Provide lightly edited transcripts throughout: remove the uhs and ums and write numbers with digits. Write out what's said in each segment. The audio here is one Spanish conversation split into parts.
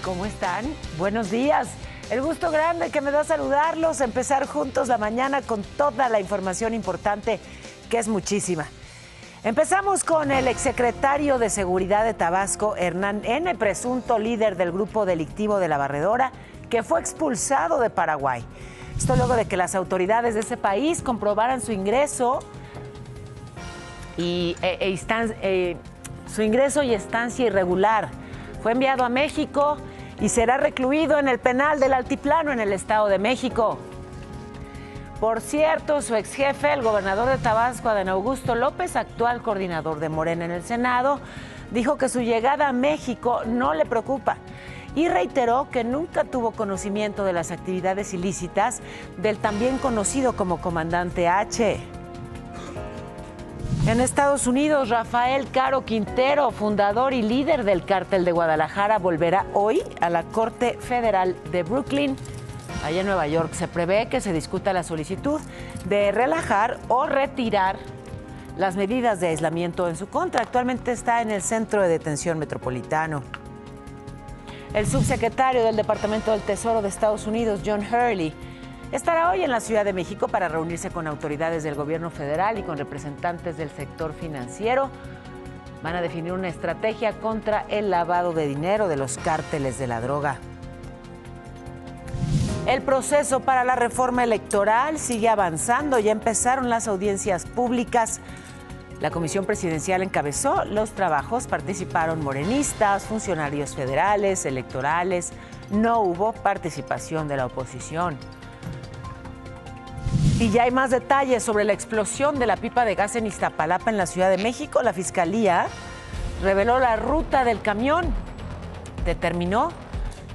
¿Cómo están? Buenos días. El gusto grande que me da saludarlos, empezar juntos la mañana con toda la información importante, que es muchísima. Empezamos con el exsecretario de Seguridad de Tabasco, Hernán N., presunto líder del grupo delictivo de La Barredora, que fue expulsado de Paraguay. Esto luego de que las autoridades de ese país comprobaran su ingreso y estancia irregular. Fue enviado a México y será recluido en el penal del Altiplano en el Estado de México. Por cierto, su ex jefe, el gobernador de Tabasco, Adán Augusto López, actual coordinador de Morena en el Senado, dijo que su llegada a México no le preocupa y reiteró que nunca tuvo conocimiento de las actividades ilícitas del también conocido como Comandante H. En Estados Unidos, Rafael Caro Quintero, fundador y líder del Cártel de Guadalajara, volverá hoy a la Corte Federal de Brooklyn, allá en Nueva York. Se prevé que se discuta la solicitud de relajar o retirar las medidas de aislamiento en su contra. Actualmente está en el Centro de Detención Metropolitano. El subsecretario del Departamento del Tesoro de Estados Unidos, John Hurley, estará hoy en la Ciudad de México para reunirse con autoridades del gobierno federal y con representantes del sector financiero. Van a definir una estrategia contra el lavado de dinero de los cárteles de la droga. El proceso para la reforma electoral sigue avanzando. Ya empezaron las audiencias públicas. La Comisión Presidencial encabezó los trabajos. Participaron morenistas, funcionarios federales, electorales. No hubo participación de la oposición. Y ya hay más detalles sobre la explosión de la pipa de gas en Iztapalapa, en la Ciudad de México. La Fiscalía reveló la ruta del camión. Determinó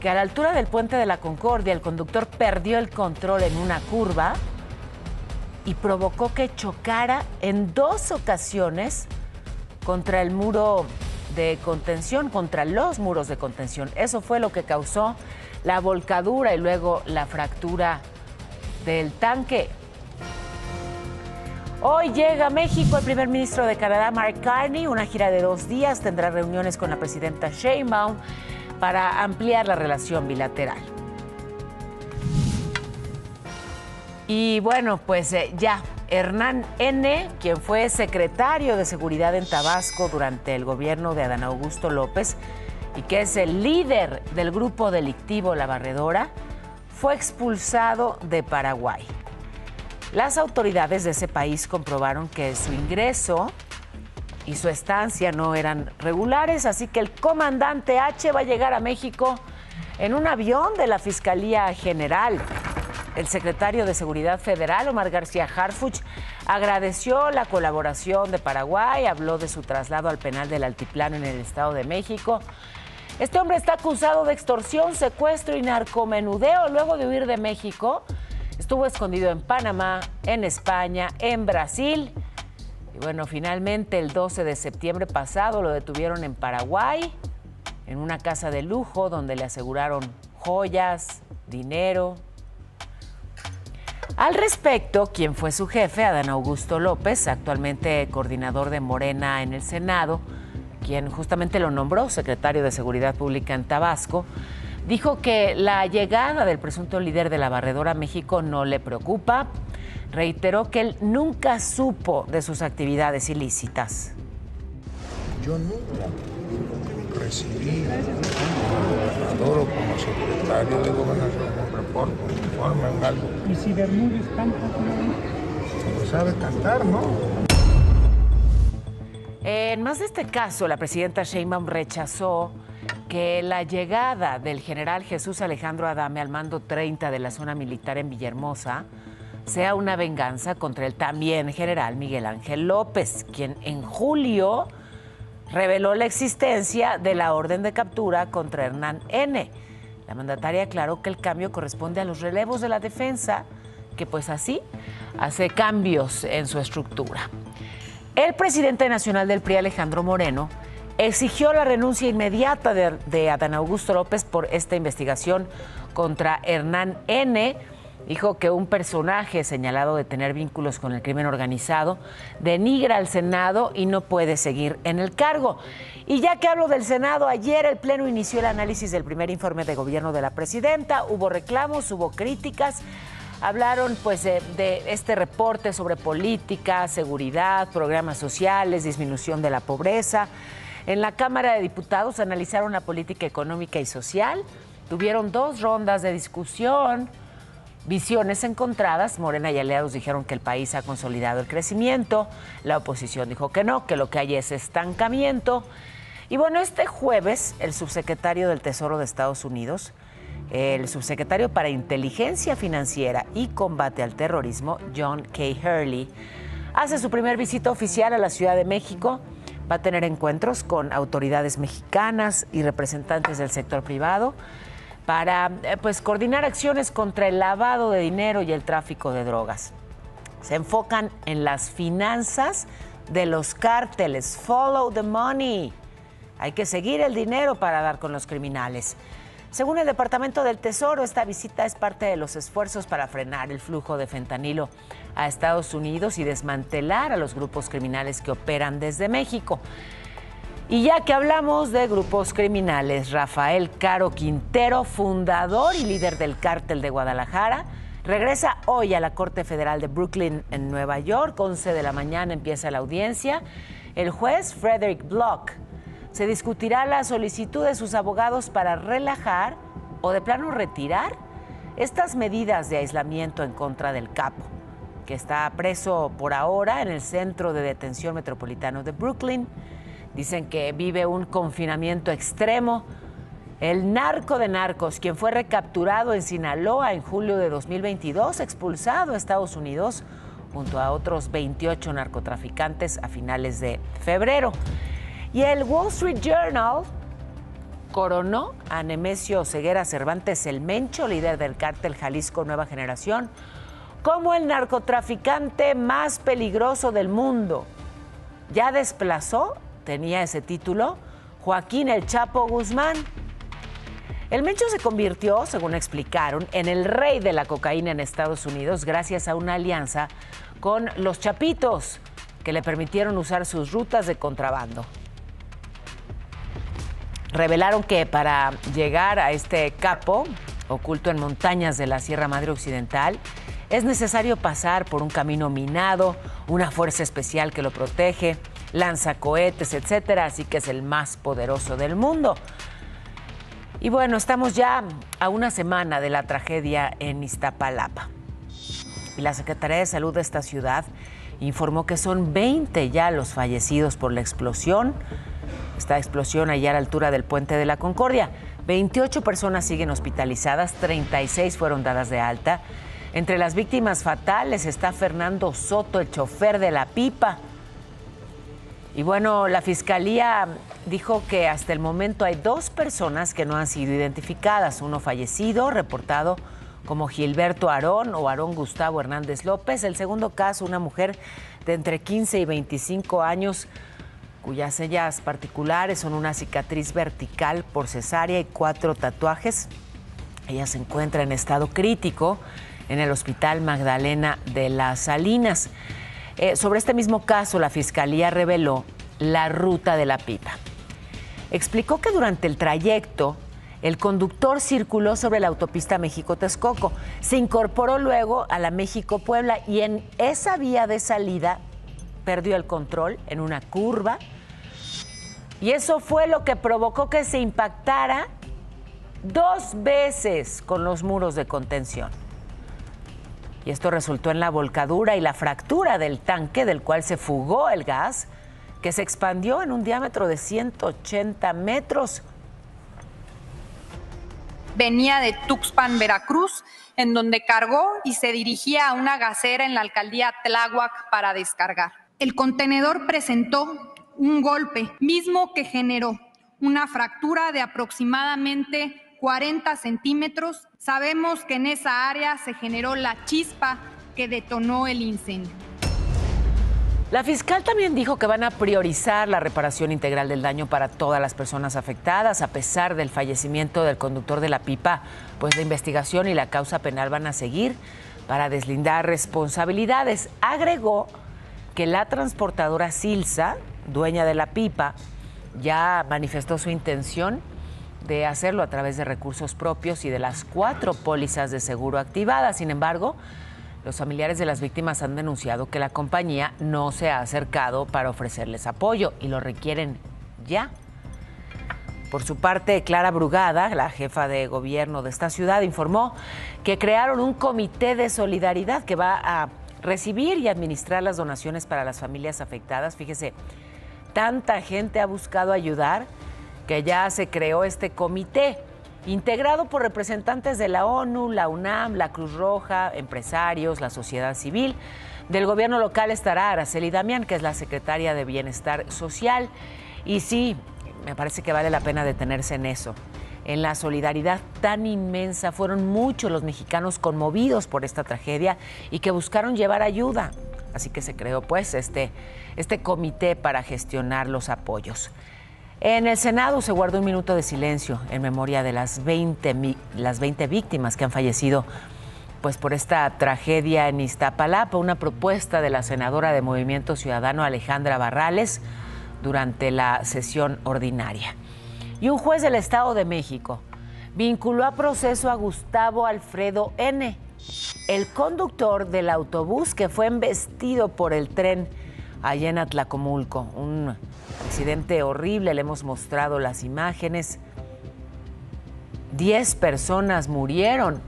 que a la altura del Puente de la Concordia el conductor perdió el control en una curva y provocó que chocara en 2 ocasiones contra el muro de contención, contra los muros de contención. Eso fue lo que causó la volcadura y luego la fractura del tanque. Hoy llega a México el primer ministro de Canadá, Mark Carney, una gira de 2 días. Tendrá reuniones con la presidenta Sheinbaum para ampliar la relación bilateral. Y bueno, pues ya Hernán N., quien fue secretario de Seguridad en Tabasco durante el gobierno de Adán Augusto López y que es el líder del grupo delictivo La Barredora, fue expulsado de Paraguay. Las autoridades de ese país comprobaron que su ingreso y su estancia no eran regulares, así que el comandante H va a llegar a México en un avión de la Fiscalía General. El secretario de Seguridad Federal, Omar García Harfuch, agradeció la colaboración de Paraguay, habló de su traslado al penal del Altiplano en el Estado de México. Este hombre está acusado de extorsión, secuestro y narcomenudeo. Luego de huir de México, estuvo escondido en Panamá, en España, en Brasil. Y bueno, finalmente el 12 de septiembre pasado lo detuvieron en Paraguay, en una casa de lujo donde le aseguraron joyas, dinero. Al respecto, quien fue su jefe, Adán Augusto López, actualmente coordinador de Morena en el Senado, quien justamente lo nombró secretario de Seguridad Pública en Tabasco, dijo que la llegada del presunto líder de La Barredora a México no le preocupa. Reiteró que él nunca supo de sus actividades ilícitas. Yo nunca recibí a Adoro como secretario de Gobernación un reporte, un informe, en algo. ¿Y si Bermúdez canta? Pues sabe cantar, ¿no? En más de este caso, la presidenta Sheinbaum rechazó que la llegada del general Jesús Alejandro Adame al mando 30 de la zona militar en Villahermosa sea una venganza contra el también general Miguel Ángel López, quien en julio reveló la existencia de la orden de captura contra Hernán N. La mandataria aclaró que el cambio corresponde a los relevos de la defensa, que pues así hace cambios en su estructura. El presidente nacional del PRI, Alejandro Moreno, exigió la renuncia inmediata de Adán Augusto López por esta investigación contra Hernán N., Dijo que un personaje señalado de tener vínculos con el crimen organizado denigra al Senado y no puede seguir en el cargo. Y ya que hablo del Senado, ayer el Pleno inició el análisis del primer informe de gobierno de la presidenta. Hubo reclamos, hubo críticas. Hablaron pues de este reporte sobre política, seguridad, programas sociales, disminución de la pobreza. En la Cámara de Diputados analizaron la política económica y social. Tuvieron 2 rondas de discusión. Visiones encontradas. Morena y aliados dijeron que el país ha consolidado el crecimiento. La oposición dijo que no, que lo que hay es estancamiento. Y bueno, este jueves, el subsecretario del Tesoro de Estados Unidos, el subsecretario para Inteligencia Financiera y Combate al Terrorismo, John K. Hurley, hace su primer visita oficial a la Ciudad de México. Va a tener encuentros con autoridades mexicanas y representantes del sector privado para pues coordinar acciones contra el lavado de dinero y el tráfico de drogas. Se enfocan en las finanzas de los cárteles. Follow the money. Hay que seguir el dinero para dar con los criminales. Según el Departamento del Tesoro, esta visita es parte de los esfuerzos para frenar el flujo de fentanilo a Estados Unidos y desmantelar a los grupos criminales que operan desde México. Y ya que hablamos de grupos criminales, Rafael Caro Quintero, fundador y líder del Cártel de Guadalajara, regresa hoy a la Corte Federal de Brooklyn en Nueva York. 11 de la mañana empieza la audiencia. El juez Frederick Block se discutirá la solicitud de sus abogados para relajar o de plano retirar estas medidas de aislamiento en contra del capo, que está preso por ahora en el Centro de Detención Metropolitano de Brooklyn. Dicen que vive un confinamiento extremo. El narco de narcos, quien fue recapturado en Sinaloa en julio de 2022, expulsado a Estados Unidos junto a otros 28 narcotraficantes a finales de febrero. Y el Wall Street Journal coronó a Nemesio Ceguera Cervantes el Mencho, líder del cártel Jalisco Nueva Generación, como el narcotraficante más peligroso del mundo. Ya desplazó, tenía ese título, Joaquín El Chapo Guzmán. El Mencho se convirtió, según explicaron, en el rey de la cocaína en Estados Unidos gracias a una alianza con los Chapitos, que le permitieron usar sus rutas de contrabando. Revelaron que para llegar a este capo, oculto en montañas de la Sierra Madre Occidental, es necesario pasar por un camino minado, una fuerza especial que lo protege, lanza cohetes, etcétera, así que es el más poderoso del mundo. Y bueno, estamos ya a una semana de la tragedia en Iztapalapa. Y la Secretaría de Salud de esta ciudad informó que son 20 ya los fallecidos por la explosión. Esta explosión allá a la altura del Puente de la Concordia. 28 personas siguen hospitalizadas, 36 fueron dadas de alta. Entre las víctimas fatales está Fernando Soto, el chofer de la pipa. Y bueno, la Fiscalía dijo que hasta el momento hay 2 personas que no han sido identificadas. Uno fallecido, reportado como Gilberto Aarón o Aarón Gustavo Hernández López. El segundo caso, una mujer de entre 15 y 25 años, cuyas sellas particulares son una cicatriz vertical por cesárea y 4 tatuajes. Ella se encuentra en estado crítico en el Hospital Magdalena de las Salinas. Sobre este mismo caso, la Fiscalía reveló la ruta de la pipa. Explicó que durante el trayecto, el conductor circuló sobre la autopista México-Texcoco, se incorporó luego a la México-Puebla y en esa vía de salida perdió el control en una curva y eso fue lo que provocó que se impactara 2 veces con los muros de contención. Y esto resultó en la volcadura y la fractura del tanque del cual se fugó el gas, que se expandió en un diámetro de 180 metros. Venía de Tuxpan, Veracruz, en donde cargó y se dirigía a una gasera en la alcaldía Tláhuac para descargar. El contenedor presentó un golpe, mismo que generó una fractura de aproximadamente 40 centímetros. Sabemos que en esa área se generó la chispa que detonó el incendio. La fiscal también dijo que van a priorizar la reparación integral del daño para todas las personas afectadas. A pesar del fallecimiento del conductor de la pipa, pues la investigación y la causa penal van a seguir para deslindar responsabilidades. Agregó que la transportadora Silsa, dueña de la pipa, ya manifestó su intención de hacerlo a través de recursos propios y de las 4 pólizas de seguro activadas. Sin embargo, los familiares de las víctimas han denunciado que la compañía no se ha acercado para ofrecerles apoyo y lo requieren ya. Por su parte, Clara Brugada, la jefa de gobierno de esta ciudad, informó que crearon un comité de solidaridad que va a recibir y administrar las donaciones para las familias afectadas. Fíjese, tanta gente ha buscado ayudar que ya se creó este comité, integrado por representantes de la ONU, la UNAM, la Cruz Roja, empresarios, la sociedad civil. Del gobierno local estará Araceli Damián, que es la secretaria de Bienestar Social. Y sí, me parece que vale la pena detenerse en eso, en la solidaridad tan inmensa. Fueron muchos los mexicanos conmovidos por esta tragedia y que buscaron llevar ayuda. Así que se creó pues este comité para gestionar los apoyos. En el Senado se guardó un minuto de silencio en memoria de las 20 víctimas que han fallecido pues por esta tragedia en Iztapalapa, una propuesta de la senadora de Movimiento Ciudadano Alejandra Barrales durante la sesión ordinaria. Y un juez del Estado de México vinculó a proceso a Gustavo Alfredo N., el conductor del autobús que fue embestido por el tren allá en Atlacomulco. Un accidente horrible, le hemos mostrado las imágenes. 10 personas murieron.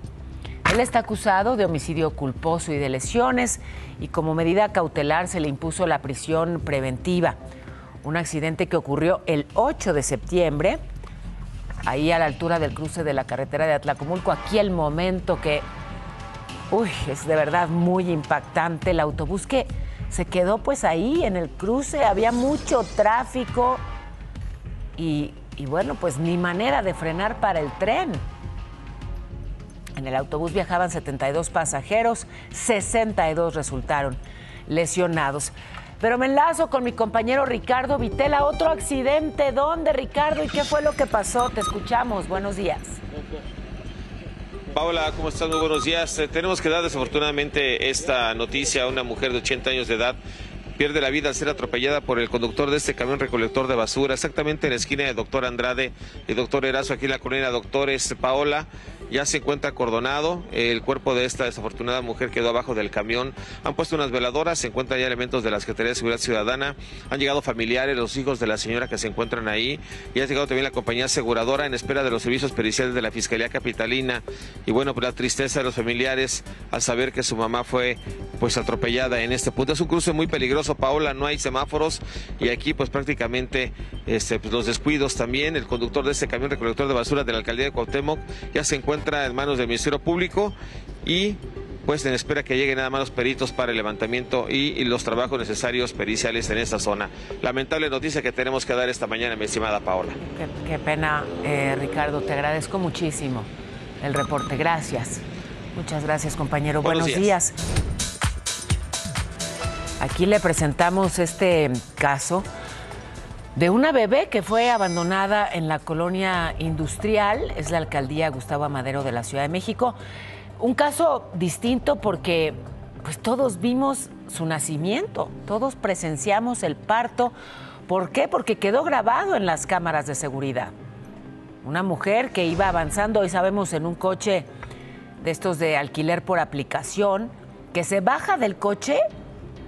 Él está acusado de homicidio culposo y de lesiones, y como medida cautelar se le impuso la prisión preventiva. Un accidente que ocurrió el 8 de septiembre, ahí a la altura del cruce de la carretera de Atlacomulco. Aquí el momento que, es de verdad muy impactante. El autobús que se quedó pues ahí en el cruce, había mucho tráfico y bueno, pues ni manera de frenar para el tren. En el autobús viajaban 72 pasajeros, 62 resultaron lesionados. Pero me enlazo con mi compañero Ricardo Vitela. Otro accidente. ¿Dónde, Ricardo? ¿Y qué fue lo que pasó? Te escuchamos. Buenos días. Paola, ¿cómo estás? Muy buenos días. Tenemos que dar desafortunadamente esta noticia. Una mujer de 80 años de edad pierde la vida al ser atropellada por el conductor de este camión recolector de basura, exactamente en la esquina de Doctor Andrade y Doctor Erazo, aquí en la colonia Doctores. Paola, ya se encuentra acordonado. El cuerpo de esta desafortunada mujer quedó abajo del camión. Han puesto unas veladoras, se encuentran ya elementos de la Secretaría de Seguridad Ciudadana. Han llegado familiares, los hijos de la señora que se encuentran ahí. Y ha llegado también la compañía aseguradora en espera de los servicios periciales de la Fiscalía Capitalina. Y bueno, pues la tristeza de los familiares al saber que su mamá fue pues atropellada en este punto. Es un cruce muy peligroso, Paola, no hay semáforos y aquí pues prácticamente pues, los descuidos también. El conductor de este camión recolector de basura de la alcaldía de Cuauhtémoc ya se encuentra en manos del Ministerio Público y pues en espera que lleguen nada más los peritos para el levantamiento y los trabajos necesarios periciales en esta zona. Lamentable noticia que tenemos que dar esta mañana, mi estimada Paola. Qué pena, Ricardo, te agradezco muchísimo el reporte. Gracias. Muchas gracias, compañero. Buenos días. Aquí le presentamos este caso de una bebé que fue abandonada en la colonia industrial. Es la alcaldía Gustavo Amadero de la Ciudad de México. Un caso distinto porque pues todos vimos su nacimiento, todos presenciamos el parto. ¿Por qué? Porque quedó grabado en las cámaras de seguridad. Una mujer que iba avanzando, hoy sabemos, en un coche de estos de alquiler por aplicación, que se baja del coche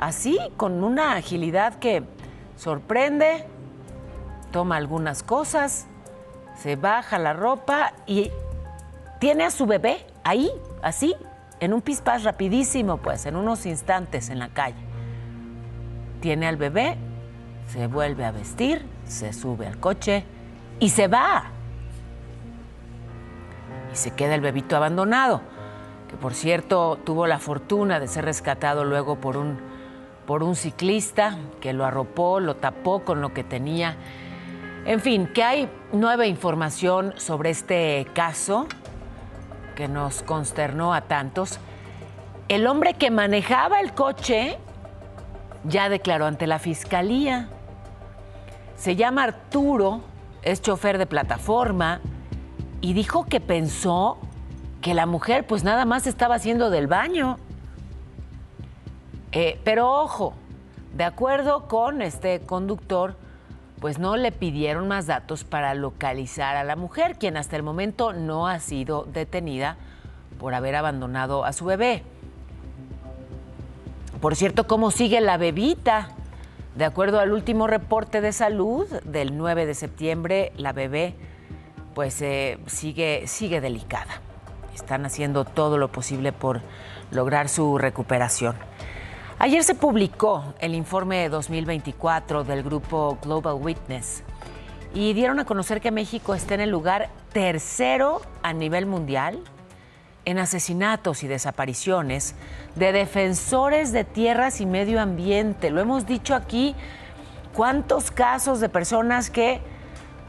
así, con una agilidad que sorprende, toma algunas cosas, se baja la ropa y tiene a su bebé ahí, así, en un pispás rapidísimo, pues, en unos instantes en la calle. Tiene al bebé, se vuelve a vestir, se sube al coche y se va. Y se queda el bebito abandonado, que por cierto tuvo la fortuna de ser rescatado luego por un ciclista que lo arropó, lo tapó con lo que tenía. En fin, que hay nueva información sobre este caso que nos consternó a tantos. El hombre que manejaba el coche ya declaró ante la fiscalía. Se llama Arturo, es chofer de plataforma y dijo que pensó que la mujer pues nada más estaba haciendo del baño. Pero ojo, de acuerdo con este conductor, pues no le pidieron más datos para localizar a la mujer, quien hasta el momento no ha sido detenida por haber abandonado a su bebé. Por cierto, ¿cómo sigue la bebita? De acuerdo al último reporte de salud del 9 de septiembre, la bebé pues sigue delicada. Están haciendo todo lo posible por lograr su recuperación. Ayer se publicó el informe 2024 del grupo Global Witness y dieron a conocer que México está en el lugar tercero a nivel mundial en asesinatos y desapariciones de defensores de tierras y medio ambiente. Lo hemos dicho aquí, cuántos casos de personas que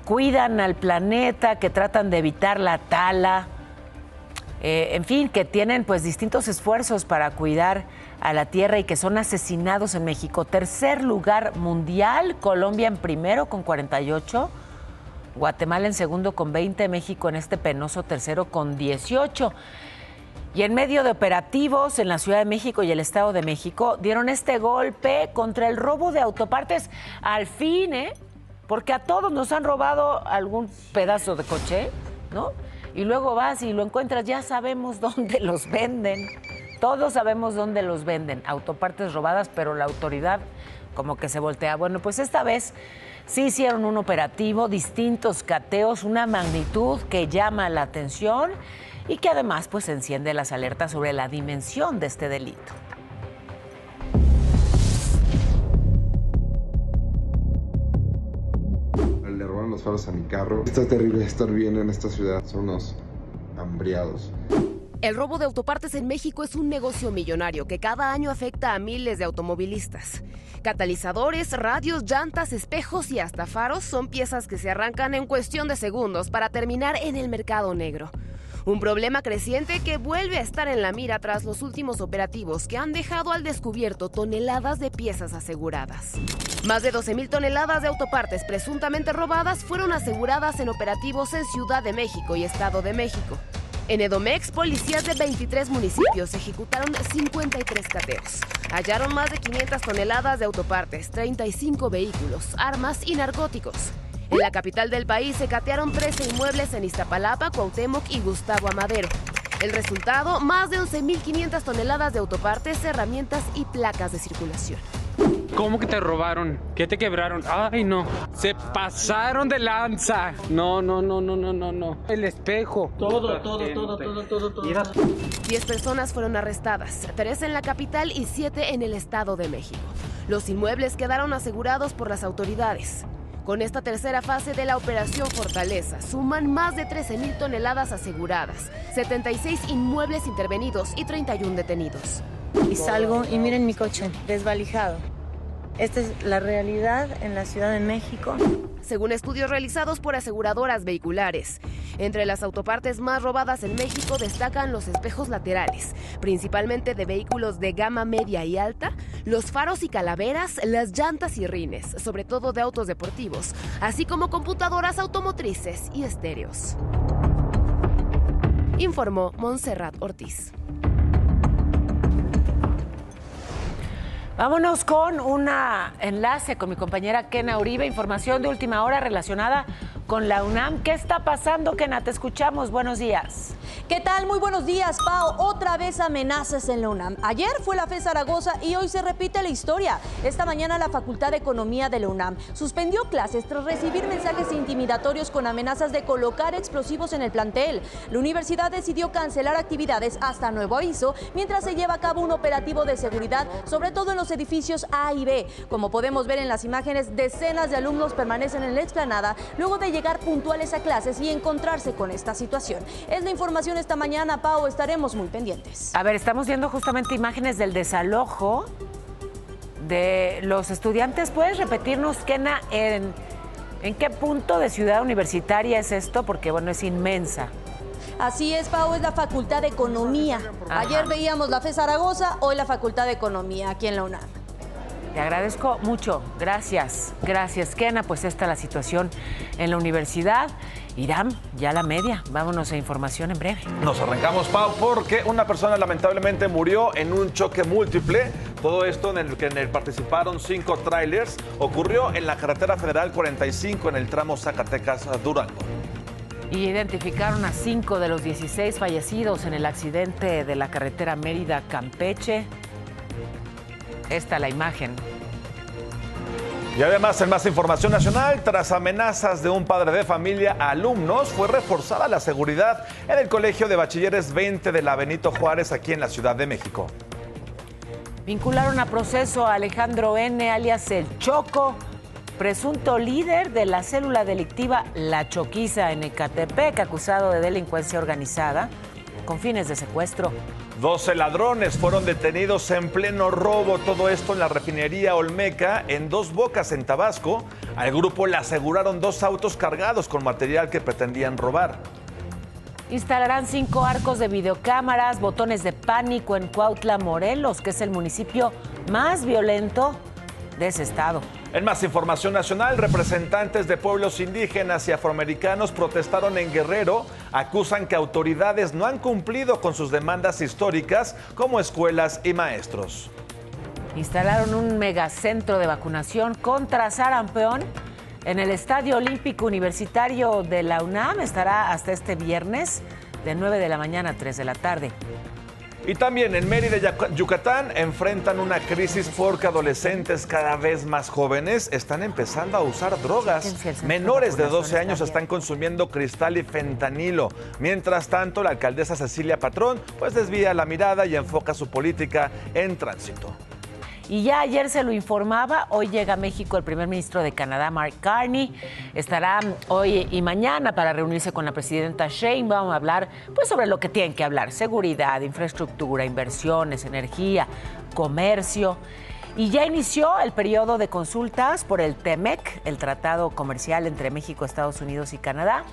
cuidan al planeta, que tratan de evitar la tala, en fin, que tienen pues distintos esfuerzos para cuidar a la tierra y que son asesinados en México. Tercer lugar mundial, Colombia en primero con 48, Guatemala en segundo con 20, México en este penoso tercero con 18. Y en medio de operativos en la Ciudad de México y el Estado de México, dieron este golpe contra el robo de autopartes. Al fin, porque a todos nos han robado algún pedazo de coche, ¿no? Y luego vas y lo encuentras, ya sabemos dónde los venden. Todos sabemos dónde los venden, autopartes robadas, pero la autoridad como que se voltea. Bueno, pues esta vez sí hicieron un operativo, distintos cateos, una magnitud que llama la atención y que además pues enciende las alertas sobre la dimensión de este delito. Le robaron los faros a mi carro. Está terrible estar viviendo en esta ciudad. Son unos hambriados. El robo de autopartes en México es un negocio millonario que cada año afecta a miles de automovilistas. Catalizadores, radios, llantas, espejos y hasta faros son piezas que se arrancan en cuestión de segundos para terminar en el mercado negro. Un problema creciente que vuelve a estar en la mira tras los últimos operativos que han dejado al descubierto toneladas de piezas aseguradas. Más de 12,000 toneladas de autopartes presuntamente robadas fueron aseguradas en operativos en Ciudad de México y Estado de México. En Edomex, policías de 23 municipios ejecutaron 53 cateos. Hallaron más de 500 toneladas de autopartes, 35 vehículos, armas y narcóticos. En la capital del país se catearon 13 inmuebles en Iztapalapa, Cuauhtémoc y Gustavo Amadero. El resultado, más de 11,500 toneladas de autopartes, herramientas y placas de circulación. ¿Cómo que te robaron? ¿Qué te quebraron? Ay, no. Se pasaron de lanza. No. El espejo. Todo. 10 personas fueron arrestadas, 3 en la capital y 7 en el Estado de México. Los inmuebles quedaron asegurados por las autoridades. Con esta tercera fase de la Operación Fortaleza, suman más de 13,000 toneladas aseguradas, 76 inmuebles intervenidos y 31 detenidos. Y salgo y miren mi coche, desvalijado. Esta es la realidad en la Ciudad de México. Según estudios realizados por aseguradoras vehiculares, entre las autopartes más robadas en México destacan los espejos laterales, principalmente de vehículos de gama media y alta, los faros y calaveras, las llantas y rines, sobre todo de autos deportivos, así como computadoras automotrices y estéreos. Informó Montserrat Ortiz. Vámonos con un enlace con mi compañera Kena Uribe, información de última hora relacionada con la UNAM. ¿Qué está pasando, Kena? Te escuchamos. Buenos días. ¿Qué tal? Muy buenos días, Pao. Otra vez amenazas en la UNAM. Ayer fue la FE Zaragoza y hoy se repite la historia. Esta mañana la Facultad de Economía de la UNAM suspendió clases tras recibir mensajes intimidatorios con amenazas de colocar explosivos en el plantel. La universidad decidió cancelar actividades hasta nuevo aviso mientras se lleva a cabo un operativo de seguridad, sobre todo en los edificios A y B. Como podemos ver en las imágenes, decenas de alumnos permanecen en la explanada luego de llegar puntuales a clases y encontrarse con esta situación. Es la información esta mañana, Pau, estaremos muy pendientes. A ver, estamos viendo justamente imágenes del desalojo de los estudiantes. ¿Puedes repetirnos, Kena, en qué punto de Ciudad Universitaria es esto? Porque, bueno, es inmensa. Así es, Pau, es la Facultad de Economía. Ajá. Ayer veíamos la FE Zaragoza, hoy la Facultad de Economía aquí en la UNAM. Te agradezco mucho. Gracias. Gracias, Kena. Pues esta es la situación en la universidad. Irán, ya la media. Vámonos a información en breve. Nos arrancamos, Pau, porque una persona lamentablemente murió en un choque múltiple. Todo esto en el que participaron 5 tráilers. Ocurrió en la carretera federal 45 en el tramo Zacatecas-Durango. Y identificaron a 5 de los 16 fallecidos en el accidente de la carretera Mérida-Campeche. Esta la imagen. Y además, en más información nacional, tras amenazas de un padre de familia a alumnos, fue reforzada la seguridad en el Colegio de Bachilleres 20 de la Benito Juárez, aquí en la Ciudad de México. Vincularon a proceso a Alejandro N., alias El Choco, presunto líder de la célula delictiva La Choquiza en Ecatepec, acusado de delincuencia organizada con fines de secuestro. 12 ladrones fueron detenidos en pleno robo, todo esto en la refinería Olmeca, en Dos Bocas, en Tabasco. Al grupo le aseguraron 2 autos cargados con material que pretendían robar. Instalarán 5 arcos de videocámaras, botones de pánico en Cuautla, Morelos, que es el municipio más violento de ese estado. En más información nacional, representantes de pueblos indígenas y afroamericanos protestaron en Guerrero. Acusan que autoridades no han cumplido con sus demandas históricas como escuelas y maestros. Instalaron un megacentro de vacunación contra sarampión en el Estadio Olímpico Universitario de la UNAM. Estará hasta este viernes de 9 de la mañana a 3 de la tarde. Y también en Mérida, Yucatán, enfrentan una crisis porque adolescentes cada vez más jóvenes están empezando a usar drogas. Menores de 12 años están consumiendo cristal y fentanilo. Mientras tanto, la alcaldesa Cecilia Patrón pues desvía la mirada y enfoca su política en tránsito. Y ya ayer se lo informaba, hoy llega a México el primer ministro de Canadá, Mark Carney. Estará hoy y mañana para reunirse con la presidenta Sheinbaum a hablar pues, sobre lo que tienen que hablar: seguridad, infraestructura, inversiones, energía, comercio. Y ya inició el periodo de consultas por el TEMEC, el tratado comercial entre México, Estados Unidos y Canadá.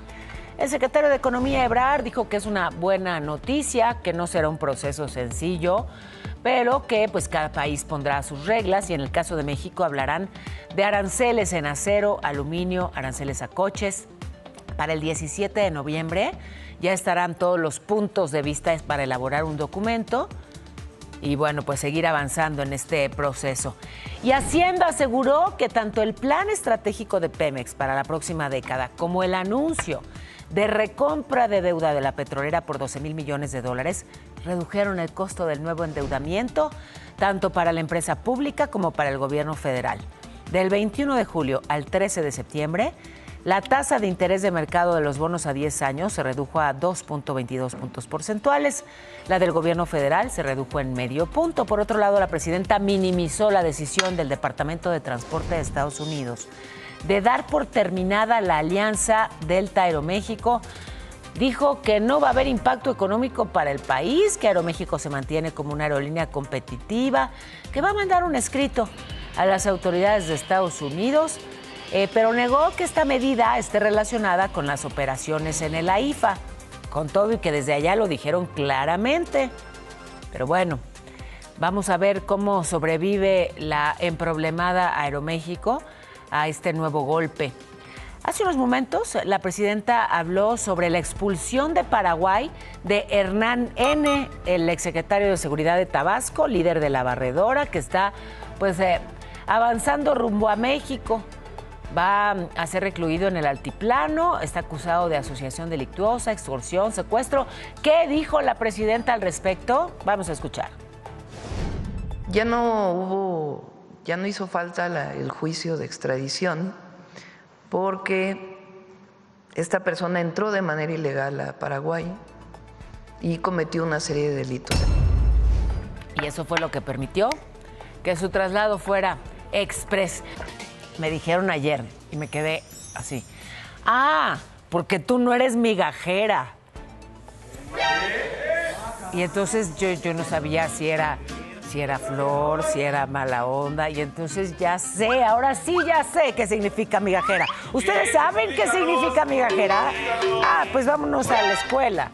El secretario de Economía, Ebrard, dijo que es una buena noticia, que no será un proceso sencillo, pero que pues cada país pondrá sus reglas, y en el caso de México hablarán de aranceles en acero, aluminio, aranceles a coches. Para el 17 de noviembre ya estarán todos los puntos de vista para elaborar un documento y bueno, pues seguir avanzando en este proceso. Y Hacienda aseguró que tanto el plan estratégico de Pemex para la próxima década como el anuncio de recompra de deuda de la petrolera por $12,000 millones redujeron el costo del nuevo endeudamiento, tanto para la empresa pública como para el gobierno federal. Del 21 de julio al 13 de septiembre, la tasa de interés de mercado de los bonos a 10 años se redujo a 2.22 puntos porcentuales. La del gobierno federal se redujo en medio punto. Por otro lado, la presidenta minimizó la decisión del Departamento de Transporte de Estados Unidos de dar por terminada la alianza Delta-Aeroméxico. Dijo que no va a haber impacto económico para el país, que Aeroméxico se mantiene como una aerolínea competitiva, que va a mandar un escrito a las autoridades de Estados Unidos, pero negó que esta medida esté relacionada con las operaciones en el AIFA, con todo y que desde allá lo dijeron claramente. Pero bueno, vamos a ver cómo sobrevive la emproblemada Aeroméxico a este nuevo golpe. Hace unos momentos, la presidenta habló sobre la expulsión de Paraguay de Hernán N., el exsecretario de Seguridad de Tabasco, líder de la barredora, que está pues avanzando rumbo a México. Va a ser recluido en el altiplano, está acusado de asociación delictuosa, extorsión, secuestro. ¿Qué dijo la presidenta al respecto? Vamos a escuchar. Ya no hizo falta el juicio de extradición, porque esta persona entró de manera ilegal a Paraguay y cometió una serie de delitos. Y eso fue lo que permitió que su traslado fuera express. Me dijeron ayer y me quedé así. Ah, porque tú no eres migajera. Y entonces yo no sabía si era flor, si era mala onda, y entonces ya sé, ahora sí ya sé qué significa migajera. ¿Ustedes saben qué significa migajera? Ah, pues vámonos a la escuela.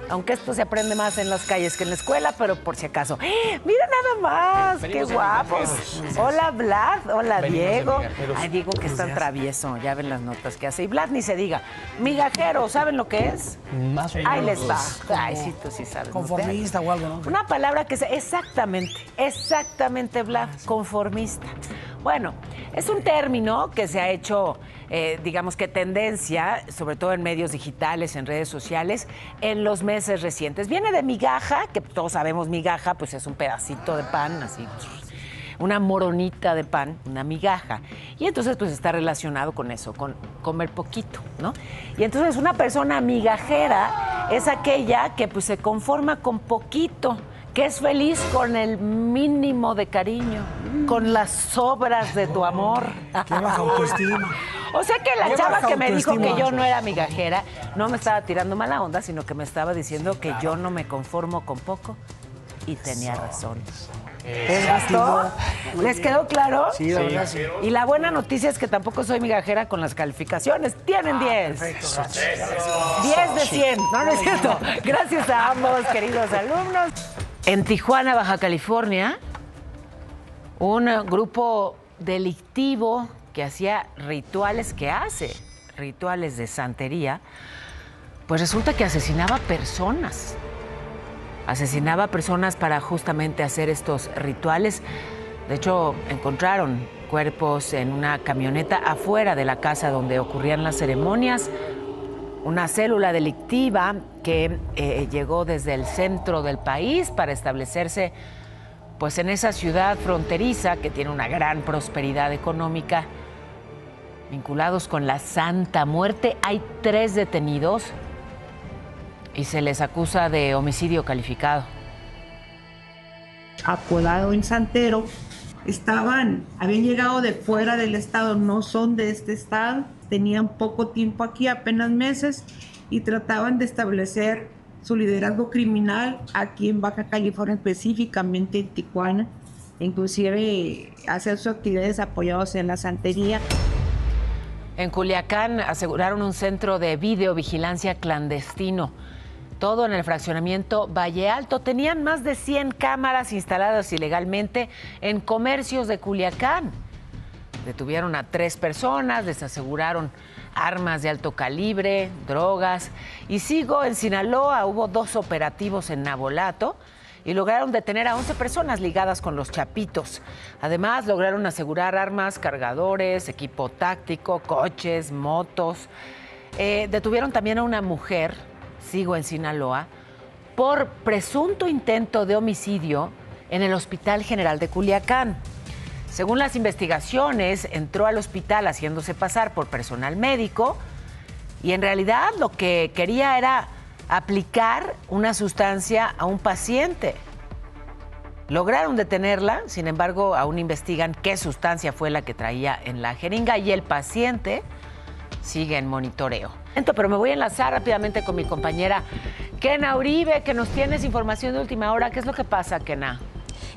Aunque esto se aprende más en las calles que en la escuela, pero por si acaso. ¡Mira nada más! ¡Qué guapos! Hola, Vlad. Hola, Diego. Ay, Diego, que es tan travieso. Ya ven las notas que hace. Y Vlad ni se diga. Migajero, ¿saben lo que es? Más o menos. Ahí les va. Ay, sí, tú sí sabes. Conformista o algo, ¿no? Una palabra que es exactamente, Vlad, conformista. Bueno, es un término que se ha hecho, digamos que tendencia, sobre todo en medios digitales, en redes sociales, en los meses recientes. Viene de migaja, que todos sabemos migaja, pues es un pedacito de pan, así, una moronita de pan, una migaja. Y entonces pues está relacionado con eso, con comer poquito, ¿no? Y entonces una persona migajera es aquella que pues se conforma con poquito, que es feliz con el mínimo de cariño, con las sobras de tu amor. Qué baja autoestima. O sea que la chava que me dijo que yo no era migajera no me estaba tirando mala onda, sino que me estaba diciendo que yo no me conformo con poco. Y tenía razón. ¿Les gustó? ¿Les quedó claro? Sí, la verdad sí. Y la buena noticia es que tampoco soy migajera con las calificaciones. Tienen 10. Perfecto. 10 de 100. No, no es cierto. Gracias a ambos, queridos alumnos. En Tijuana, Baja California, un grupo delictivo que hacía rituales, que hace rituales de santería, pues resulta que asesinaba personas. Asesinaba personas para justamente hacer estos rituales. De hecho, encontraron cuerpos en una camioneta afuera de la casa donde ocurrían las ceremonias. Una célula delictiva que llegó desde el centro del país para establecerse pues en esa ciudad fronteriza que tiene una gran prosperidad económica. Vinculados con la Santa Muerte, hay 3 detenidos y se les acusa de homicidio calificado. Apodado en Santero, habían llegado de fuera del estado, no son de este estado, tenían poco tiempo aquí, apenas meses, y trataban de establecer su liderazgo criminal aquí en Baja California, específicamente en Tijuana, inclusive hacer sus actividades apoyados en la santería. En Culiacán aseguraron un centro de videovigilancia clandestino. Todo en el fraccionamiento Valle Alto. Tenían más de 100 cámaras instaladas ilegalmente en comercios de Culiacán. Detuvieron a 3 personas, les aseguraron armas de alto calibre, drogas. Y sigo en Sinaloa, hubo 2 operativos en Navolato y lograron detener a 11 personas ligadas con los Chapitos. Además, lograron asegurar armas, cargadores, equipo táctico, coches, motos. Detuvieron también a una mujer, sigo en Sinaloa, por presunto intento de homicidio en el Hospital General de Culiacán. Según las investigaciones, entró al hospital haciéndose pasar por personal médico y en realidad lo que quería era aplicar una sustancia a un paciente. Lograron detenerla, sin embargo, aún investigan qué sustancia fue la que traía en la jeringa y el paciente sigue en monitoreo. Pero me voy a enlazar rápidamente con mi compañera Kena Uribe, que nos tienes información de última hora. ¿Qué es lo que pasa, Kena?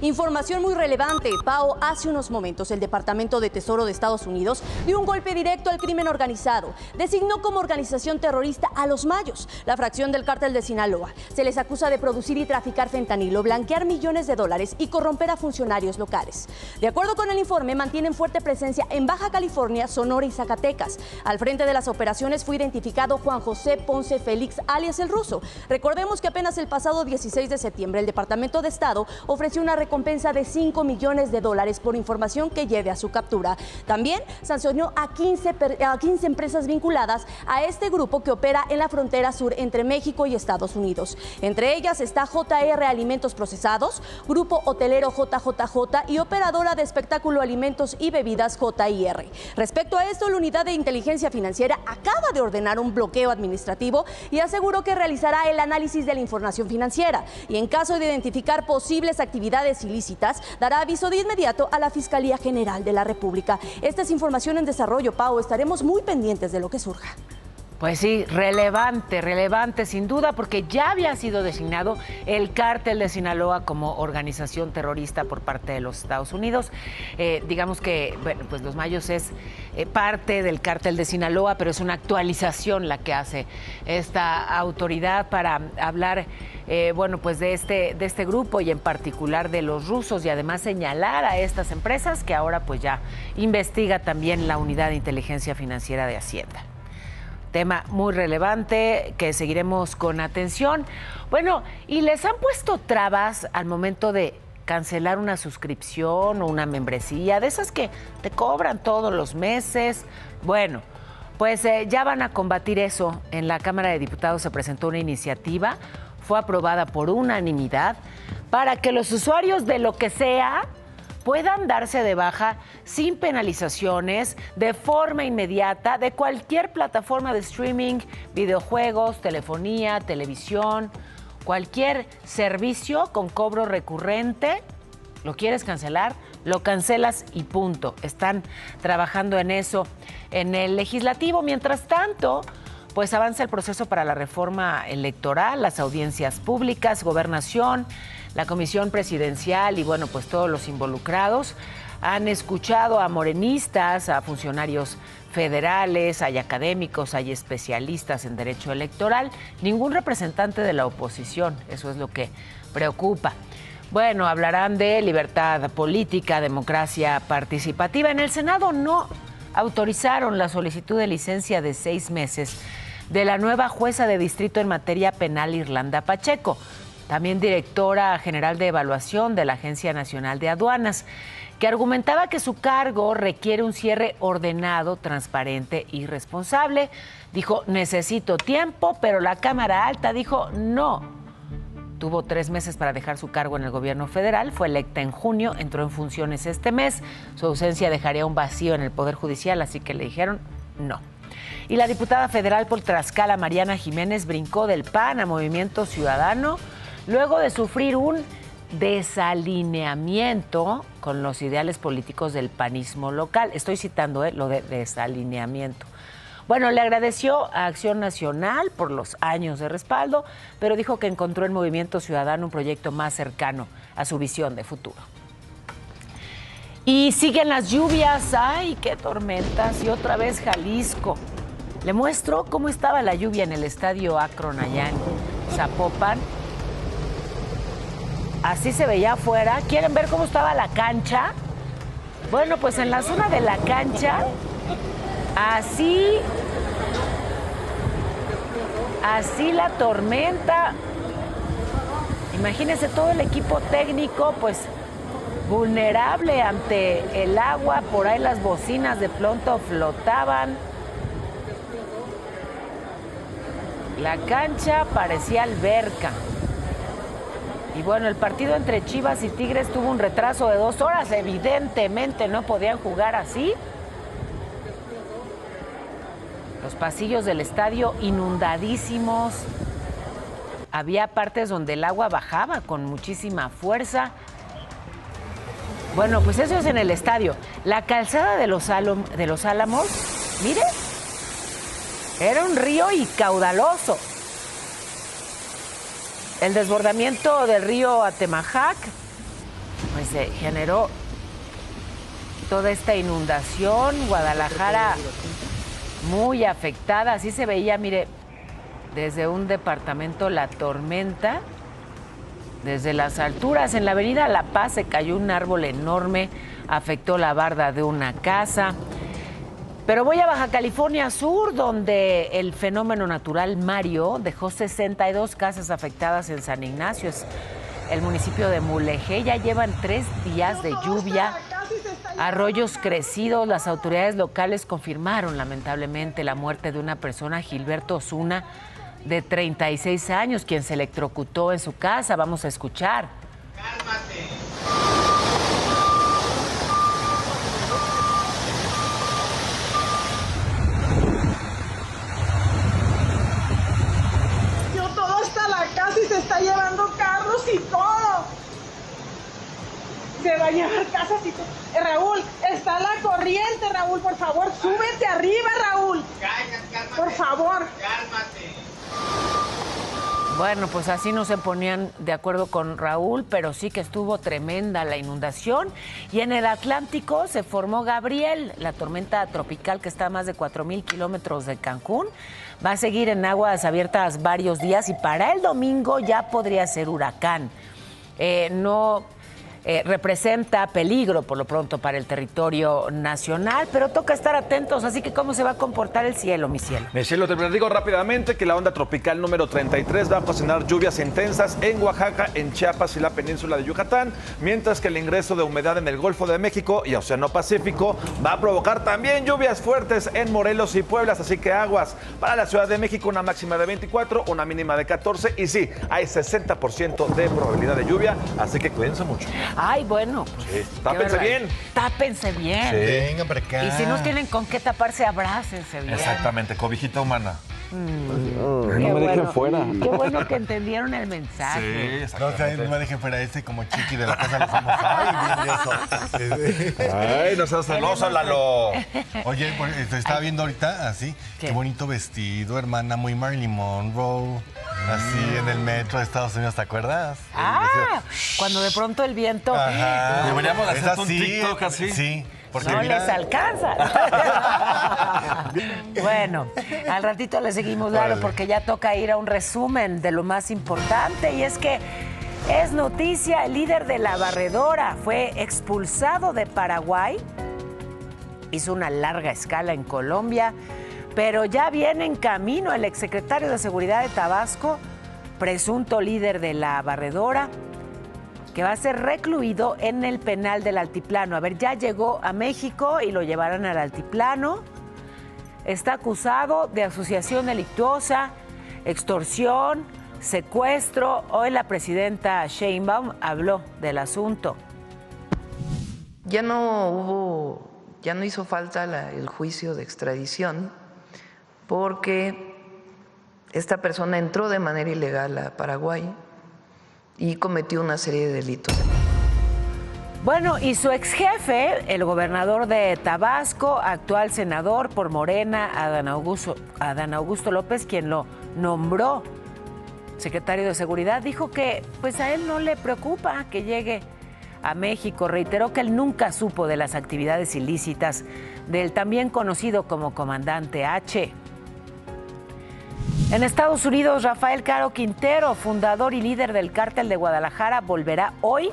Información muy relevante, Pao. Hace unos momentos el Departamento de Tesoro de Estados Unidos dio un golpe directo al crimen organizado. Designó como organización terrorista a los Mayos, la fracción del cártel de Sinaloa. Se les acusa de producir y traficar fentanilo, blanquear millones de dólares y corromper a funcionarios locales. De acuerdo con el informe, mantienen fuerte presencia en Baja California, Sonora y Zacatecas. Al frente de las operaciones fue identificado Juan José Ponce Félix, alias El Ruso. Recordemos que apenas el pasado 16 de septiembre el Departamento de Estado ofreció una recompensa de $5 millones por información que lleve a su captura. También sancionó a 15 empresas vinculadas a este grupo que opera en la frontera sur entre México y Estados Unidos. Entre ellas está JR Alimentos Procesados, Grupo Hotelero JJJ y operadora de espectáculo alimentos y bebidas JIR. Respecto a esto, la Unidad de Inteligencia Financiera acaba de ordenar un bloqueo administrativo y aseguró que realizará el análisis de la información financiera y en caso de identificar posibles actividades ilícitas, dará aviso de inmediato a la Fiscalía General de la República. Esta es información en desarrollo, Pau. Estaremos muy pendientes de lo que surja. Pues sí, relevante sin duda, porque ya había sido designado el Cártel de Sinaloa como organización terrorista por parte de los Estados Unidos. Digamos que, bueno, pues Los Mayos es parte del Cártel de Sinaloa, pero es una actualización la que hace esta autoridad para hablar, bueno, pues de este grupo y en particular de los rusos, y además señalar a estas empresas que ahora pues ya investiga también la Unidad de Inteligencia Financiera de Hacienda. Tema muy relevante que seguiremos con atención. Bueno, y les han puesto trabas al momento de cancelar una suscripción o una membresía, de esas que te cobran todos los meses. Bueno, pues ya van a combatir eso. En la Cámara de Diputados se presentó una iniciativa, fue aprobada por unanimidad, para que los usuarios de lo que sea puedan darse de baja sin penalizaciones, de forma inmediata, de cualquier plataforma de streaming, videojuegos, telefonía, televisión, cualquier servicio con cobro recurrente. ¿Lo quieres cancelar? Lo cancelas y punto. Están trabajando en eso en el legislativo. Mientras tanto, pues avanza el proceso para la reforma electoral, las audiencias públicas, gobernación, la comisión presidencial y, bueno, pues todos los involucrados han escuchado a morenistas, a funcionarios federales, hay académicos, hay especialistas en derecho electoral, ningún representante de la oposición, eso es lo que preocupa. Bueno, hablarán de libertad política, democracia participativa. En el Senado no autorizaron la solicitud de licencia de 6 meses de la nueva jueza de distrito en materia penal, Irlanda Pacheco, también directora general de evaluación de la Agencia Nacional de Aduanas, que argumentaba que su cargo requiere un cierre ordenado, transparente y responsable. Dijo, necesito tiempo, pero la Cámara Alta dijo no. Tuvo 3 meses para dejar su cargo en el gobierno federal, fue electa en junio, entró en funciones este mes. Su ausencia dejaría un vacío en el Poder Judicial, así que le dijeron no. Y la diputada federal por Tlaxcala, Mariana Jiménez, brincó del PAN a Movimiento Ciudadano luego de sufrir un desalineamiento con los ideales políticos del panismo local. Estoy citando lo de desalineamiento. Bueno, le agradeció a Acción Nacional por los años de respaldo, pero dijo que encontró en Movimiento Ciudadano un proyecto más cercano a su visión de futuro. Y siguen las lluvias, ¡ay, qué tormentas! Y otra vez Jalisco. Le muestro cómo estaba la lluvia en el estadio Akron allá en Zapopan. Así se veía afuera. ¿Quieren ver cómo estaba la cancha? Bueno, pues en la zona de la cancha, así la tormenta. Imagínense todo el equipo técnico, pues vulnerable ante el agua. Por ahí las bocinas de pronto flotaban. La cancha parecía alberca. Y bueno, el partido entre Chivas y Tigres tuvo un retraso de 2 horas. Evidentemente no podían jugar así. Los pasillos del estadio inundadísimos. Había partes donde el agua bajaba con muchísima fuerza. Bueno, pues eso es en el estadio. La calzada de los Álamos, mire, era un río y caudaloso. El desbordamiento del río Atemajac, pues generó toda esta inundación. Guadalajara muy afectada, así se veía, mire, desde un departamento la tormenta. Desde las alturas, en la avenida La Paz se cayó un árbol enorme, afectó la barda de una casa. Pero voy a Baja California Sur, donde el fenómeno natural Mario dejó 62 casas afectadas en San Ignacio, es el municipio de Mulegé. Ya llevan 3 días de lluvia, arroyos crecidos. Las autoridades locales confirmaron lamentablemente la muerte de una persona, Gilberto Osuna, de 36 años, quien se electrocutó en su casa. Vamos a escuchar. ¡Cálmate! Todo hasta la casa y se está llevando carros y todo. Se va a llevar casas y todo. Raúl, está la corriente, Raúl. Por favor, súbete arriba, Raúl. Cálmate. Por favor. Cálmate. Bueno, pues así no se ponían de acuerdo con Raúl, pero sí que estuvo tremenda la inundación. Y en el Atlántico se formó Gabriel, la tormenta tropical que está a más de 4,000 kilómetros de Cancún. Va a seguir en aguas abiertas varios días y para el domingo ya podría ser huracán. Representa peligro por lo pronto para el territorio nacional, pero toca estar atentos, así que ¿cómo se va a comportar el cielo, mi cielo? Mi cielo, te digo rápidamente que la onda tropical número 33 va a ocasionar lluvias intensas en Oaxaca, en Chiapas y la península de Yucatán, mientras que el ingreso de humedad en el Golfo de México y Océano Pacífico va a provocar también lluvias fuertes en Morelos y Puebla, así que aguas. Para la Ciudad de México una máxima de 24, una mínima de 14 y sí, hay 60% de probabilidad de lluvia, así que cuídense mucho. Ay, bueno. Sí, tápense bien. Tápense bien. Sí. Venga para acá. Y si no tienen con qué taparse, abrácense bien. Exactamente, cobijita humana. No me dejen fuera. Qué bueno que entendieron el mensaje. Sí, no me dejen fuera ese como Chiqui de la Casa de los Famosos. Ay, bien eso. Ay, no seas celoso, Lalo. Oye, te estaba viendo ahorita así. Qué bonito vestido, hermana, muy Marilyn Monroe. Así en el metro de Estados Unidos, ¿te acuerdas? Cuando de pronto el viento... Ajá. Deberíamos hacer un así, TikTok así. Sí. Porque no mira... les alcanza. Bueno, al ratito le seguimos, Lalo, porque ya toca ir a un resumen de lo más importante. Y es que es noticia, el líder de la barredora fue expulsado de Paraguay. Hizo una larga escala en Colombia, pero ya viene en camino el exsecretario de Seguridad de Tabasco, presunto líder de la barredora, que va a ser recluido en el penal del Altiplano. A ver, ya llegó a México y lo llevarán al Altiplano. Está acusado de asociación delictuosa, extorsión, secuestro. Hoy la presidenta Sheinbaum habló del asunto. Ya no hizo falta el juicio de extradición porque esta persona entró de manera ilegal a Paraguay y cometió una serie de delitos. Bueno, y su ex jefe, el gobernador de Tabasco, actual senador por Morena, Adán Augusto López, quien lo nombró secretario de Seguridad, dijo que pues a él no le preocupa que llegue a México. Reiteró que él nunca supo de las actividades ilícitas del también conocido como Comandante H. En Estados Unidos, Rafael Caro Quintero, fundador y líder del Cártel de Guadalajara, volverá hoy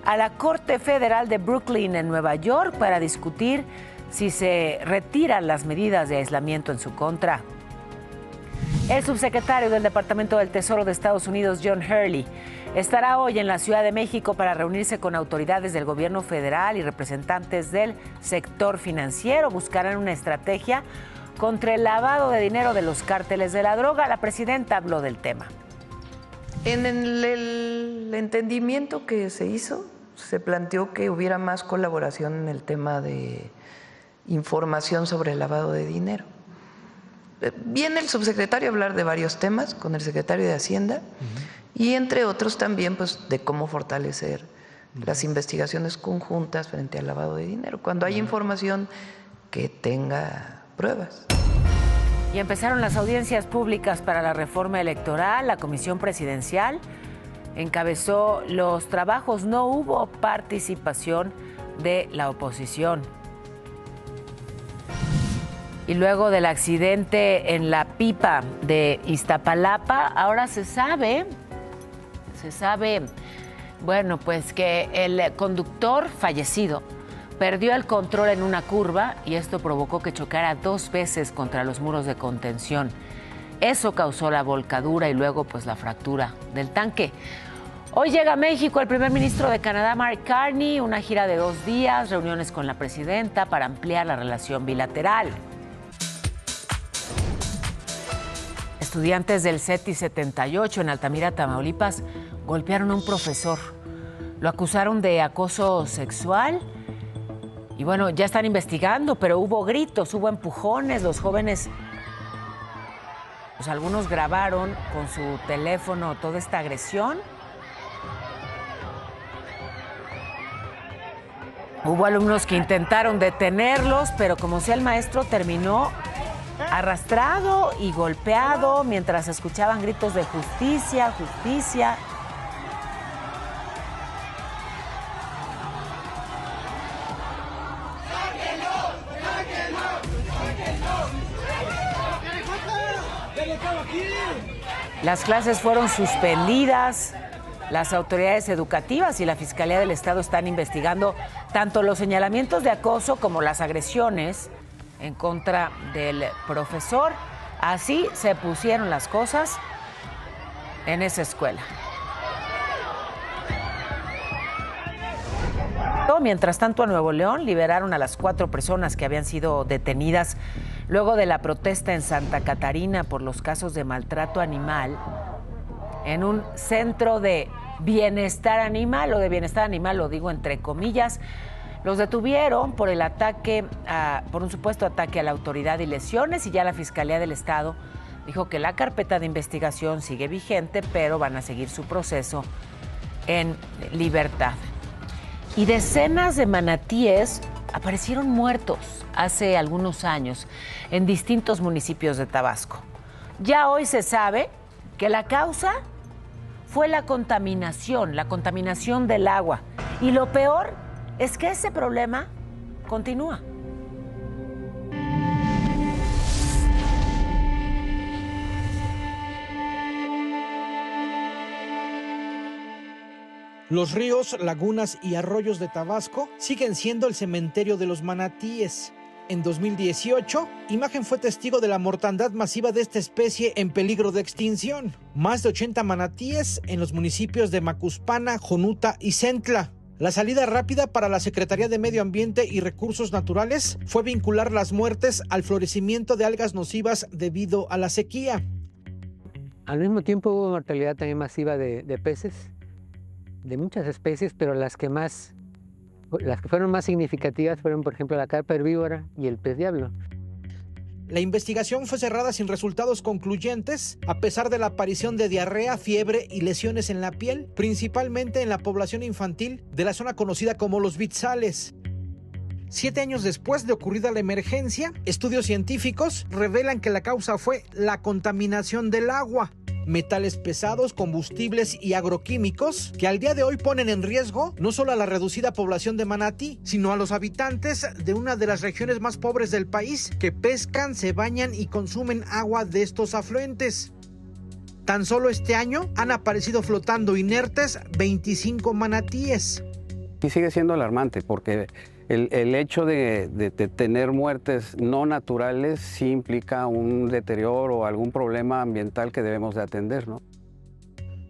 a la Corte Federal de Brooklyn, en Nueva York, para discutir si se retiran las medidas de aislamiento en su contra. El subsecretario del Departamento del Tesoro de Estados Unidos, John Hurley, estará hoy en la Ciudad de México para reunirse con autoridades del gobierno federal y representantes del sector financiero. Buscarán una estrategia contra el lavado de dinero de los cárteles de la droga. La presidenta habló del tema. En el entendimiento que se hizo, se planteó que hubiera más colaboración en el tema de información sobre el lavado de dinero. Viene el subsecretario a hablar de varios temas con el secretario de Hacienda y entre otros también pues de cómo fortalecer las investigaciones conjuntas frente al lavado de dinero, cuando hay información que tenga pruebas. Y empezaron las audiencias públicas para la reforma electoral. La Comisión Presidencial encabezó los trabajos. No hubo participación de la oposición. Y luego del accidente en la pipa de Iztapalapa, ahora se sabe, bueno, pues que el conductor fallecido perdió el control en una curva y esto provocó que chocara 2 veces contra los muros de contención. Eso causó la volcadura y luego pues la fractura del tanque. Hoy llega a México el primer ministro de Canadá, Mark Carney, una gira de 2 días, reuniones con la presidenta para ampliar la relación bilateral. Estudiantes del CETI 78 en Altamira, Tamaulipas, golpearon a un profesor. Lo acusaron de acoso sexual. Y bueno, ya están investigando, pero hubo gritos, hubo empujones, los jóvenes, pues algunos grabaron con su teléfono toda esta agresión. Hubo alumnos que intentaron detenerlos, pero como sea, el maestro terminó arrastrado y golpeado mientras escuchaban gritos de justicia, justicia. Las clases fueron suspendidas. Las autoridades educativas y la Fiscalía del Estado están investigando tanto los señalamientos de acoso como las agresiones en contra del profesor. Así se pusieron las cosas en esa escuela. Mientras tanto, a Nuevo León liberaron a las 4 personas que habían sido detenidas luego de la protesta en Santa Catarina por los casos de maltrato animal en un centro de bienestar animal, o de bienestar animal lo digo entre comillas. Los detuvieron por el ataque, por un supuesto ataque a la autoridad y lesiones, y ya la Fiscalía del Estado dijo que la carpeta de investigación sigue vigente, pero van a seguir su proceso en libertad. Y decenas de manatíes aparecieron muertos hace algunos años en distintos municipios de Tabasco. Ya hoy se sabe que la causa fue la contaminación del agua. Y lo peor es que ese problema continúa. Los ríos, lagunas y arroyos de Tabasco siguen siendo el cementerio de los manatíes. En 2018, Imagen fue testigo de la mortandad masiva de esta especie en peligro de extinción. Más de 80 manatíes en los municipios de Macuspana, Jonuta y Centla. La salida rápida para la Secretaría de Medio Ambiente y Recursos Naturales fue vincular las muertes al florecimiento de algas nocivas debido a la sequía. Al mismo tiempo hubo mortalidad también masiva de peces, de muchas especies, pero las que fueron más significativas fueron, por ejemplo, la carpa herbívora y el pez diablo. La investigación fue cerrada sin resultados concluyentes, a pesar de la aparición de diarrea, fiebre y lesiones en la piel, principalmente en la población infantil de la zona conocida como Los Vitzales. 7 años después de ocurrida la emergencia, estudios científicos revelan que la causa fue la contaminación del agua. Metales pesados, combustibles y agroquímicos que al día de hoy ponen en riesgo no solo a la reducida población de manatí, sino a los habitantes de una de las regiones más pobres del país que pescan, se bañan y consumen agua de estos afluentes. Tan solo este año han aparecido flotando inertes 25 manatíes. Y sigue siendo alarmante porque el hecho de tener muertes no naturales sí implica un deterioro o algún problema ambiental que debemos de atender, ¿no?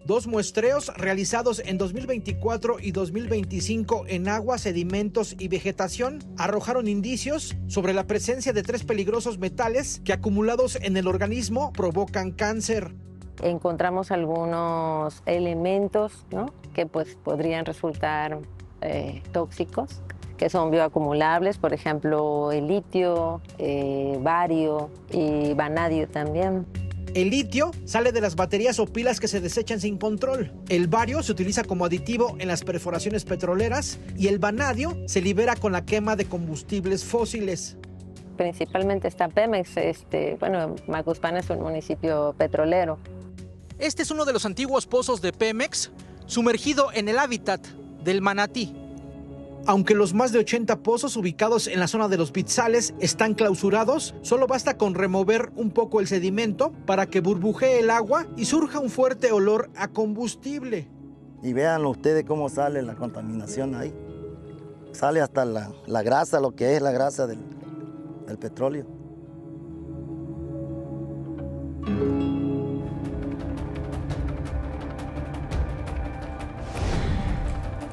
2 muestreos realizados en 2024 y 2025 en agua, sedimentos y vegetación arrojaron indicios sobre la presencia de 3 peligrosos metales que acumulados en el organismo provocan cáncer. Encontramos algunos elementos, ¿no?, que pues podrían resultar tóxicos, que son bioacumulables, por ejemplo, el litio, bario y vanadio también. El litio sale de las baterías o pilas que se desechan sin control. El bario se utiliza como aditivo en las perforaciones petroleras y el vanadio se libera con la quema de combustibles fósiles. Principalmente está Pemex, Macuspana es un municipio petrolero. Este es uno de los antiguos pozos de Pemex, sumergido en el hábitat del manatí. Aunque los más de 80 pozos ubicados en la zona de Los Vitzales están clausurados, solo basta con remover un poco el sedimento para que burbujee el agua y surja un fuerte olor a combustible. Y vean ustedes cómo sale la contaminación ahí. Sale hasta la grasa, lo que es la grasa del petróleo.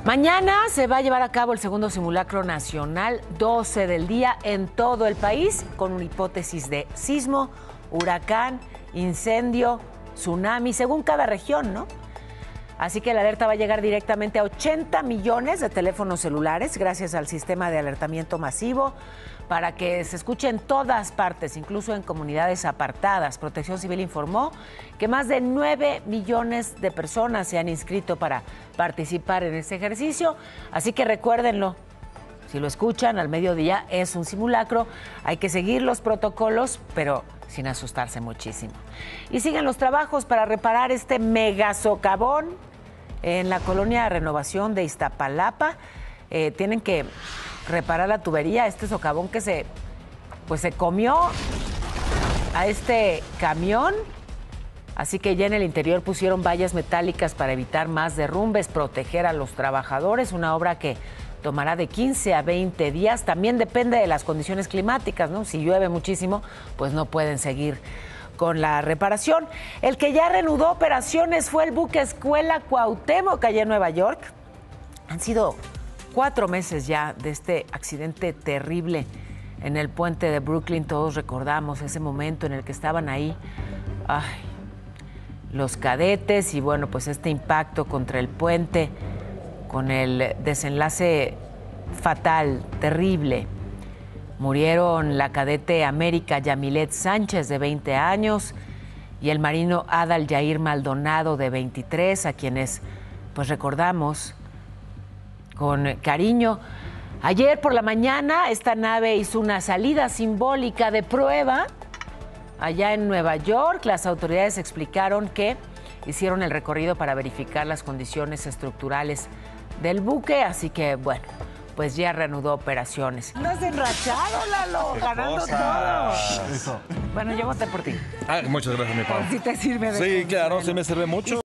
Mañana se va a llevar a cabo el segundo simulacro nacional, 12 del día en todo el país, con una hipótesis de sismo, huracán, incendio, tsunami, según cada región, ¿no? Así que la alerta va a llegar directamente a 80 millones de teléfonos celulares gracias al sistema de alertamiento masivo para que se escuche en todas partes, incluso en comunidades apartadas. Protección Civil informó que más de 9 millones de personas se han inscrito para participar en este ejercicio, así que recuérdenlo. Si lo escuchan al mediodía, es un simulacro. Hay que seguir los protocolos, pero sin asustarse muchísimo. Y siguen los trabajos para reparar este mega socavón en la colonia Renovación de Iztapalapa. Tienen que reparar la tubería, este socavón que se comió a este camión. Así que ya en el interior pusieron vallas metálicas para evitar más derrumbes, proteger a los trabajadores, una obra que tomará de 15 a 20 días. También depende de las condiciones climáticas, ¿no? Si llueve muchísimo, pues no pueden seguir con la reparación. El que ya reanudó operaciones fue el buque escuela Cuauhtémoc, allá en Nueva York. Han sido 4 meses ya de este accidente terrible en el puente de Brooklyn. Todos recordamos ese momento en el que estaban ahí los cadetes y bueno, pues este impacto contra el puente con el desenlace fatal, terrible. Murieron la cadete América Yamilet Sánchez, de 20 años, y el marino Adal Yair Maldonado, de 23, a quienes pues recordamos con cariño. Ayer por la mañana esta nave hizo una salida simbólica de prueba allá en Nueva York. Las autoridades explicaron que hicieron el recorrido para verificar las condiciones estructurales del buque, así que bueno, pues ya reanudó operaciones. Andas enrachado, Lalo, ganando todo. Eso. Bueno, yo voté por ti. Muchas gracias, mi padre. Si te sirve de Sí, claro, sí me sirve mucho.